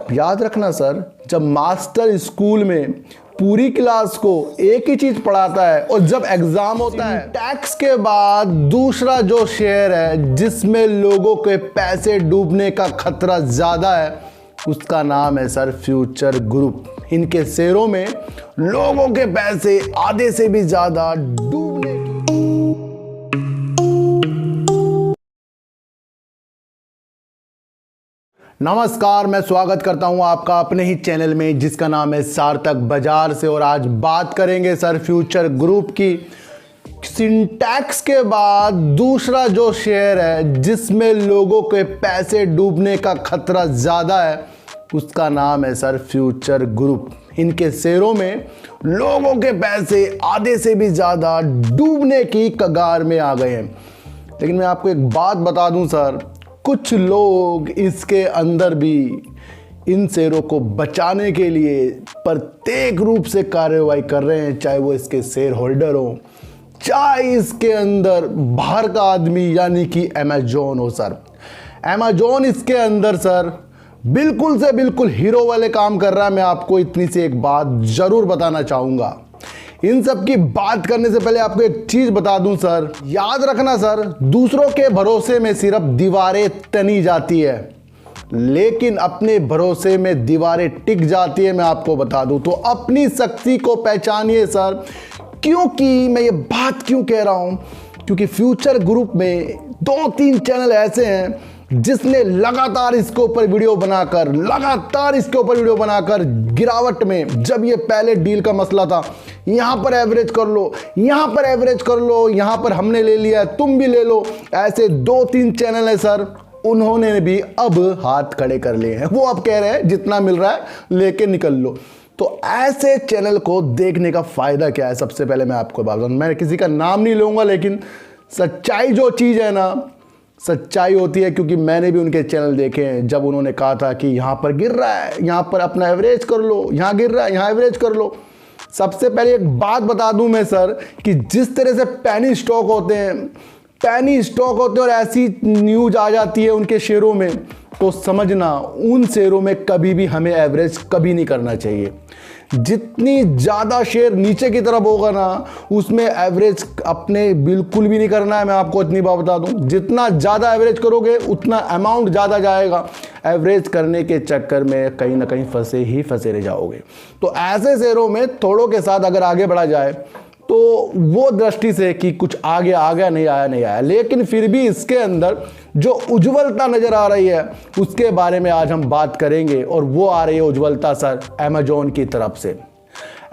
याद रखना सर, जब मास्टर स्कूल में पूरी क्लास को एक ही चीज पढ़ाता है और जब एग्जाम होता है टैक्स के बाद दूसरा जो शेयर है जिसमें लोगों के पैसे डूबने का खतरा ज्यादा है, उसका नाम है सर फ्यूचर ग्रुप। इनके शेयरों में लोगों के पैसे आधे से भी ज्यादा डूबने नमस्कार, मैं स्वागत करता हूं आपका अपने ही चैनल में जिसका नाम है सार्थक बाजार से। और आज बात करेंगे सर फ्यूचर ग्रुप की। सिंटैक्स के बाद दूसरा जो शेयर है जिसमें लोगों के पैसे डूबने का खतरा ज़्यादा है, उसका नाम है सर फ्यूचर ग्रुप। इनके शेयरों में लोगों के पैसे आधे से भी ज़्यादा डूबने की कगार में आ गए हैं। लेकिन मैं आपको एक बात बता दूं सर, कुछ लोग इसके अंदर भी इन शेयरों को बचाने के लिए प्रत्येक रूप से कार्रवाई कर रहे हैं, चाहे वो इसके शेयर होल्डर हो, चाहे इसके अंदर बाहर का आदमी यानी कि अमेजॉन हो सर। अमेजॉन इसके अंदर सर बिल्कुल से बिल्कुल हीरो वाले काम कर रहा है। मैं आपको इतनी सी एक बात जरूर बताना चाहूँगा। इन सब की बात करने से पहले आपको एक चीज बता दूं सर, याद रखना सर, दूसरों के भरोसे में सिर्फ दीवारें तनी जाती है, लेकिन अपने भरोसे में दीवारें टिक जाती है। मैं आपको बता दूं तो अपनी शक्ति को पहचानिए सर। क्योंकि मैं ये बात क्यों कह रहा हूं, क्योंकि फ्यूचर ग्रुप में 2-3 चैनल ऐसे हैं जिसने लगातार इसके ऊपर वीडियो बनाकर गिरावट में, जब ये पहले डील का मसला था, यहां पर एवरेज कर लो, यहां पर एवरेज कर लो, यहां पर हमने ले लिया है तुम भी ले लो, ऐसे 2-3 चैनल है सर, उन्होंने भी अब हाथ खड़े कर लिए हैं। वो अब कह रहे हैं जितना मिल रहा है लेके निकल लो। तो ऐसे चैनल को देखने का फायदा क्या है? सबसे पहले मैं आपको बात करूं, मैं किसी का नाम नहीं लूंगा, लेकिन सच्चाई जो चीज है ना, सच्चाई होती है। क्योंकि मैंने भी उनके चैनल देखे हैं जब उन्होंने कहा था कि यहाँ पर गिर रहा है, यहाँ पर अपना एवरेज कर लो, यहाँ गिर रहा है, यहाँ एवरेज कर लो। सबसे पहले एक बात बता दूं मैं सर कि जिस तरह से पैनी स्टॉक होते हैं और ऐसी न्यूज आ जाती है उनके शेयरों में, तो समझना उन शेयरों में कभी भी हमें एवरेज कभी नहीं करना चाहिए। जितनी ज़्यादा शेयर नीचे की तरफ होगा ना, उसमें एवरेज अपने बिल्कुल भी नहीं करना है। मैं आपको इतनी बात बता दूं, जितना ज़्यादा एवरेज करोगे उतना अमाउंट ज़्यादा जाएगा। एवरेज करने के चक्कर में कहीं ना कहीं फंसे रह जाओगे। तो ऐसे शेयरों में थोड़ों के साथ अगर आगे बढ़ा जाए तो वो दृष्टि से कि कुछ आगे आ गया, नहीं आया, लेकिन फिर भी इसके अंदर जो उज्ज्वलता नजर आ रही है उसके बारे में आज हम बात करेंगे। और वो आ रही है उज्ज्वलता सर अमेजॉन की तरफ से।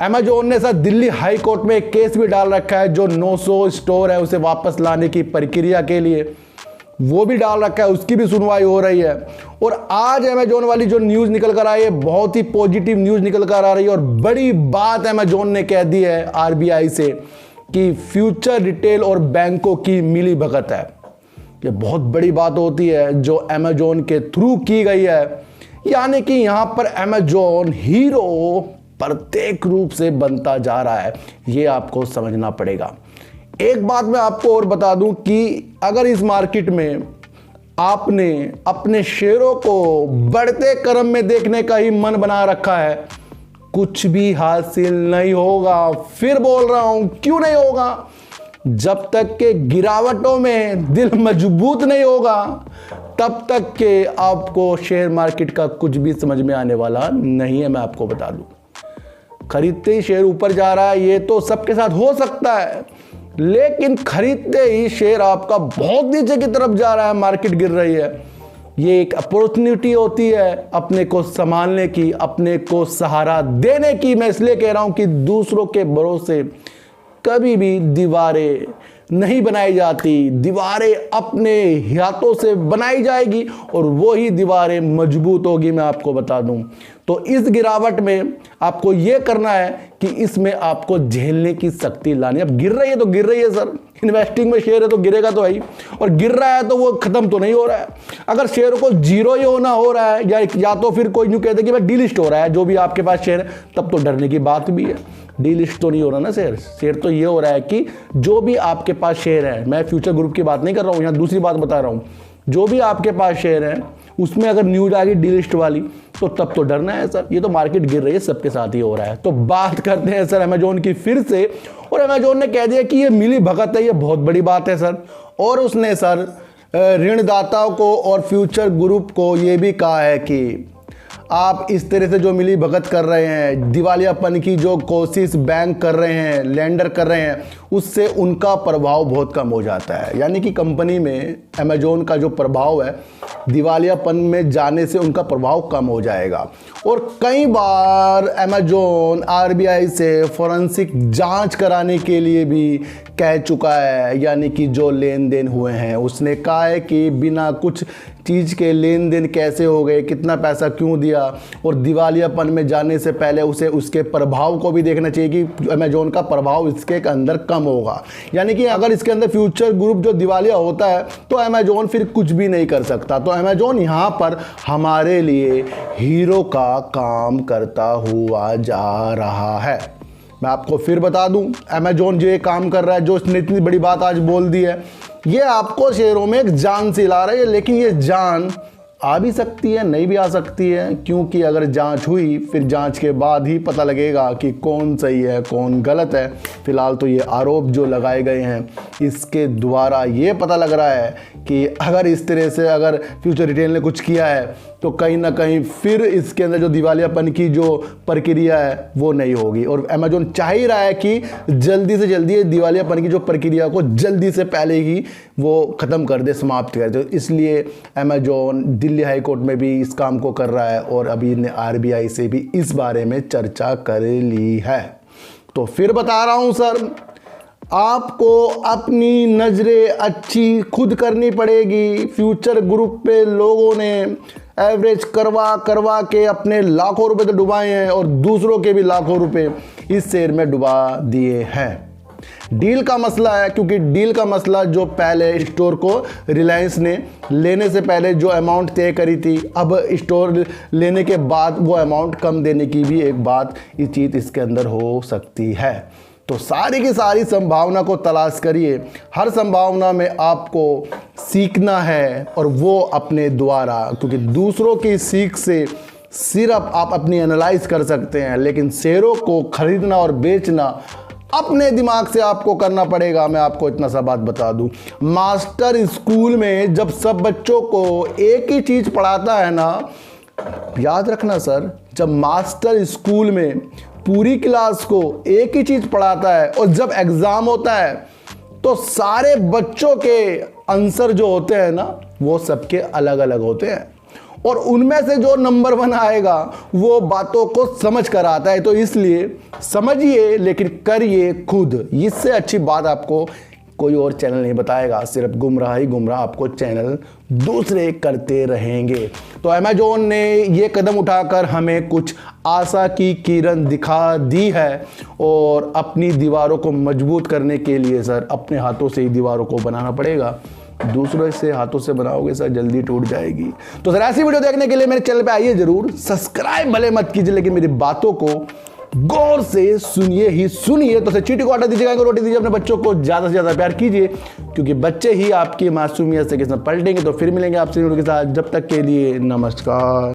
अमेजॉन ने सर दिल्ली हाई कोर्ट में एक केस भी डाल रखा है, जो 900 स्टोर है उसे वापस लाने की प्रक्रिया के लिए वो भी डाल रखा है, उसकी भी सुनवाई हो रही है। और आज अमेजॉन वाली जो न्यूज़ निकल कर आई है, बहुत ही पॉजिटिव न्यूज़ निकल कर आ रही है। और बड़ी बात अमेजॉन ने कह दी है आरबीआई से कि फ्यूचर रिटेल और बैंकों की मिली भगत है। ये बहुत बड़ी बात होती है जो अमेजॉन के थ्रू की गई है, यानी कि यहाँ पर अमेजॉन हीरो प्रत्येक रूप से बनता जा रहा है। ये आपको समझना पड़ेगा। एक बात मैं आपको और बता दूं कि अगर इस मार्केट में आपने अपने शेयरों को बढ़ते क्रम में देखने का ही मन बना रखा है, कुछ भी हासिल नहीं होगा। फिर बोल रहा हूं, क्यों नहीं होगा? जब तक के गिरावटों में दिल मजबूत नहीं होगा, तब तक के आपको शेयर मार्केट का कुछ भी समझ में आने वाला नहीं है। मैं आपको बता दूं, खरीदते ही शेयर ऊपर जा रहा है ये तो सबके साथ हो सकता है, लेकिन खरीदते ही शेयर आपका बहुत नीचे की तरफ जा रहा है, मार्केट गिर रही है, ये एक अपॉर्चुनिटी होती है अपने को संभालने की, अपने को सहारा देने की। मैं इसलिए कह रहा हूं कि दूसरों के भरोसे कभी भी दीवारें नहीं बनाई जाती, दीवारें अपने हाथों से बनाई जाएगी और वो ही दीवारें मजबूत होगी। मैं आपको बता दूं तो इस गिरावट में आपको ये करना है कि इसमें आपको झेलने की शक्ति लानी। अब गिर रही है तो गिर रही है सर, इन्वेस्टिंग में शेयर है तो गिरेगा तो है ही, और गिर रहा है तो वो खत्म तो नहीं हो रहा है। अगर शेयर को जीरो ही होना हो रहा है या तो फिर कोई यूं कहते कि भाई डीलिस्ट हो रहा है जो भी आपके पास शेयर है, तब तो डरने की बात भी है। डीलिस्ट तो नहीं हो रहा ना शेयर तो ये हो रहा है कि जो भी आपके पास शेयर है, मैं फ्यूचर ग्रुप की बात नहीं कर रहा हूँ, यहाँ दूसरी बात बता रहा हूँ, जो भी आपके पास शेयर है उसमें अगर न्यूज आ गई डीलिस्ट वाली तो तब तो डरना है सर, ये तो मार्केट गिर रही है, सबके साथ ही हो रहा है। तो बात करते हैं सर अमेजोन की फिर से, और अमेजोन ने कह दिया कि ये मिली भगत है, ये बहुत बड़ी बात है सर। और उसने सर ऋणदाताओं को और फ्यूचर ग्रुप को ये भी कहा है कि आप इस तरह से जो मिली भगत कर रहे हैं, दिवालियापन की जो कोशिश बैंक कर रहे हैं, लेंडर कर रहे हैं, उससे उनका प्रभाव बहुत कम हो जाता है। यानी कि कंपनी में अमेजोन का जो प्रभाव है, दिवालियापन में जाने से उनका प्रभाव कम हो जाएगा। और कई बार अमेजोन आरबीआई से फॉरेंसिक जांच कराने के लिए भी कह चुका है, यानी कि जो लेन देन हुए हैं उसने कहा है कि बिना कुछ चीज़ के लेन देन कैसे हो गए, कितना पैसा क्यों दिया, और दिवालियापन में जाने से पहले उसे उसके प्रभाव को भी देखना चाहिए कि अमेजोन का प्रभाव इसके अंदर कम होगा। यानी कि अगर इसके अंदर फ्यूचर ग्रुप जो दिवालिया होता है तो अमेजोन फिर कुछ भी नहीं कर सकता। तो अमेजोन यहाँ पर हमारे लिए हीरो का काम करता हुआ जा रहा है। मैं आपको फिर बता दूं, अमेजोन जो ये काम कर रहा है, जो इसने इतनी बड़ी बात आज बोल दी है, ये आपको शेयरों में एक जान से ला रही है। लेकिन ये जान आ भी सकती है, नहीं भी आ सकती है, क्योंकि अगर जांच हुई फिर जांच के बाद ही पता लगेगा कि कौन सही है कौन गलत है। फिलहाल तो ये आरोप जो लगाए गए हैं इसके द्वारा ये पता लग रहा है कि अगर इस तरह से अगर फ्यूचर रिटेल ने कुछ किया है तो कहीं ना कहीं फिर इसके अंदर जो दिवालियापन की जो प्रक्रिया है वो नहीं होगी। और अमेजोन चाह ही रहा है कि जल्दी से जल्दी दिवालियापन की जो प्रक्रिया को जल्दी से पहले ही वो ख़त्म कर दे, समाप्त कर दे। इसलिए अमेजोन दिल्ली हाई कोर्ट में भी इस काम को कर रहा है और अभी ने आरबीआई से भी इस बारे में चर्चा कर ली है। तो फिर बता रहा हूँ सर, आपको अपनी नज़रें अच्छी खुद करनी पड़ेगी। फ्यूचर ग्रुप पे लोगों ने एवरेज करवा के अपने लाखों रुपए तो डुबाए हैं और दूसरों के भी लाखों रुपए इस शेयर में डुबा दिए हैं। डील का मसला है, क्योंकि डील का मसला जो पहले स्टोर को रिलायंस ने लेने से पहले जो अमाउंट तय करी थी, अब स्टोर लेने के बाद वो अमाउंट कम देने की भी एक बात ये चीज़ इसके अंदर हो सकती है। तो सारी की सारी संभावना को तलाश करिए। हर संभावना में आपको सीखना है और वो अपने द्वारा, क्योंकि दूसरों की सीख से सिर्फ आप अपनी एनालाइज कर सकते हैं, लेकिन शेयरों को खरीदना और बेचना अपने दिमाग से आपको करना पड़ेगा। मैं आपको इतना सा बात बता दूं, मास्टर स्कूल में जब सब बच्चों को एक ही चीज़ पढ़ाता है ना, याद रखना सर, जब मास्टर स्कूल में पूरी क्लास को एक ही चीज़ पढ़ाता है और जब एग्ज़ाम होता है तो सारे बच्चों के आंसर जो होते हैं ना वो सबके अलग अलग होते हैं, और उनमें से जो नंबर 1 आएगा वो बातों को समझ कर आता है। तो इसलिए समझिए लेकिन करिए खुद। इससे अच्छी बात आपको कोई और चैनल नहीं बताएगा, सिर्फ गुमराह आपको चैनल दूसरे करते रहेंगे। तो अमेजोन ने ये कदम उठाकर हमें कुछ आशा की किरण दिखा दी है, और अपनी दीवारों को मजबूत करने के लिए सर अपने हाथों से ही दीवारों को बनाना पड़ेगा। दूसरों से हाथों से बनाओगे सर जल्दी टूट जाएगी। तो सर ऐसी वीडियो देखने के लिए मेरे चैनल पे आइए जरूर, सब्सक्राइब भले मत कीजिए लेकिन मेरी बातों को गौर से सुनिए ही सुनिए। तो चीटी को आटा दीजिएगा, रोटी दीजिए, अपने बच्चों को ज़्यादा से ज़्यादा प्यार कीजिए, क्योंकि बच्चे ही आपकी मासूमियत से किस्मत पलटेंगे। तो फिर मिलेंगे आपसे वीडियो के साथ, जब तक के लिए नमस्कार।